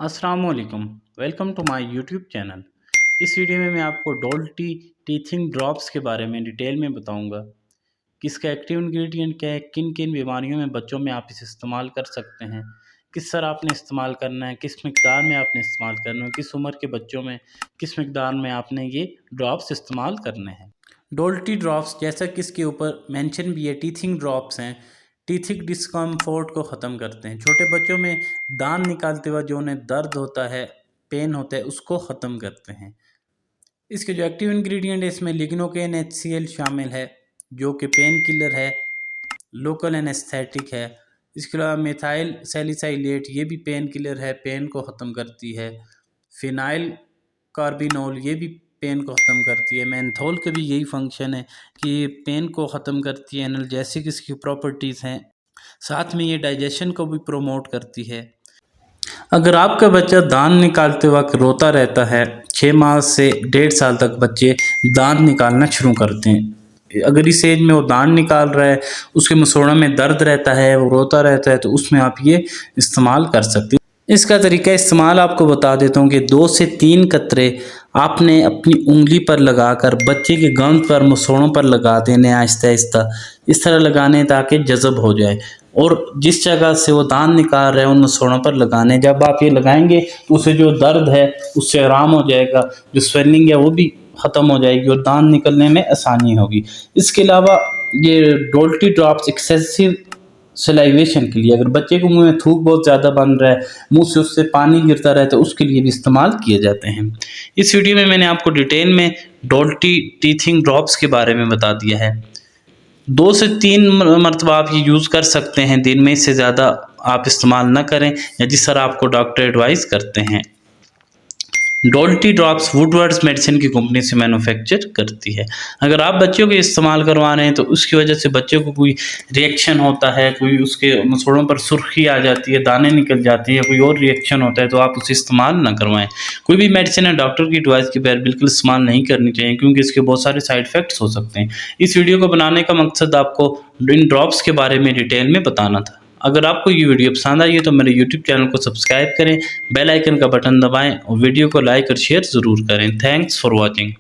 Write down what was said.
अस्सलामुअलैकुम। Welcome to my YouTube channel. इस video में मैं आपको डोल्टी टीथिंग ड्रॉप्स के बारे में डिटेल में बताऊंगा कि इसका एक्टिव इंग्रेडिएंट क्या है, किन किन बीमारियों में बच्चों में आप इसे इस्तेमाल कर सकते हैं, किस तरह आपने इस्तेमाल करना है, किस मिकदार में आपने इस्तेमाल करना है, किस उम्र के बच्चों में किस मिकदार में आपने ये ड्रॉप्स इस्तेमाल करने हैं। डोल्टी ड्रॉप्स, जैसा कि इसके ऊपर मेंशन भी है, टीथिंग ड्रॉप्स हैं। टीथिंग डिस्कम्फोर्ट को ख़त्म करते हैं। छोटे बच्चों में दांत निकालते वक्त जो उन्हें दर्द होता है, पेन होता है, उसको ख़त्म करते हैं। इसके जो एक्टिव इंग्रेडिएंट है, इसमें लिग्नोकेन HCl शामिल है, जो कि पेन किलर है, लोकल एनेस्थेटिक है। इसके अलावा मिथाइल सैलिसाइलेट, ये भी पेन किलर है, पेन को ख़त्म करती है। फिनाइल कार्बिनोल, ये भी पेन को ख़त्म करती है। मेंथोल का भी यही फंक्शन है कि ये पेन को ख़त्म करती है, एनाल्जेसिक इसकी प्रॉपर्टीज़ हैं। साथ में ये डाइजेशन को भी प्रोमोट करती है। अगर आपका बच्चा दांत निकालते वक्त रोता रहता है, 6 माह से 1.5 साल तक बच्चे दांत निकालना शुरू करते हैं। अगर इस एज में वो दांत निकाल रहा है, उसके मसोड़ों में दर्द रहता है, वो रोता रहता है, तो उसमें आप ये इस्तेमाल कर सकते हैं। इसका तरीका इस्तेमाल आपको बता देता हूँ कि 2 से 3 कतरे आपने अपनी उंगली पर लगाकर बच्चे के गंद पर, मसोड़ों पर लगा देने, आहिस्ता आहिस्ता इस तरह लगाने ताकि जज़ब हो जाए। और जिस जगह से वो दांत निकाल रहे हैं उन मसोड़ों पर लगाने। जब आप ये लगाएंगे तो उसे जो दर्द है उससे आराम हो जाएगा, जो स्वेलिंग है वो भी ख़त्म हो जाएगी और दांत निकलने में आसानी होगी। इसके अलावा ये डोल्टी ड्रॉप्स एक्सेसिव सलाइवेशन के लिए, अगर बच्चे को मुंह में थूक बहुत ज़्यादा बन रहा है, मुंह से उससे पानी गिरता रहा है, तो उसके लिए भी इस्तेमाल किए जाते हैं। इस वीडियो में मैंने आपको डिटेल में डोल्टी टीथिंग ड्रॉप्स के बारे में बता दिया है। 2 से 3 मरतबा आप ये यूज़ कर सकते हैं दिन में, इससे ज़्यादा आप इस्तेमाल ना करें, या जिस तरह आपको डॉक्टर एडवाइस करते हैं। डोल्टी ड्रॉप्स वुडवर्ड्स मेडिसिन की कंपनी से मैन्युफैक्चर करती है। अगर आप बच्चों को इस्तेमाल करवा रहे हैं तो उसकी वजह से बच्चों को कोई रिएक्शन होता है, कोई उसके मसोड़ों पर सुर्खी आ जाती है, दाने निकल जाती है, कोई और रिएक्शन होता है, तो आप उसे इस्तेमाल ना करवाएं। कोई भी मेडिसिन है डॉक्टर की एडवाइस के बगैर बिल्कुल इस्तेमाल नहीं करनी चाहिए, क्योंकि इसके बहुत सारे साइड इफ़ेक्ट्स हो सकते हैं। इस वीडियो को बनाने का मकसद आपको इन ड्रॉप्स के बारे में डिटेल में बताना था। अगर आपको ये वीडियो पसंद आई है तो मेरे यूट्यूब चैनल को सब्सक्राइब करें, बेल आइकन का बटन दबाएं और वीडियो को लाइक और शेयर ज़रूर करें। Thanks for watching.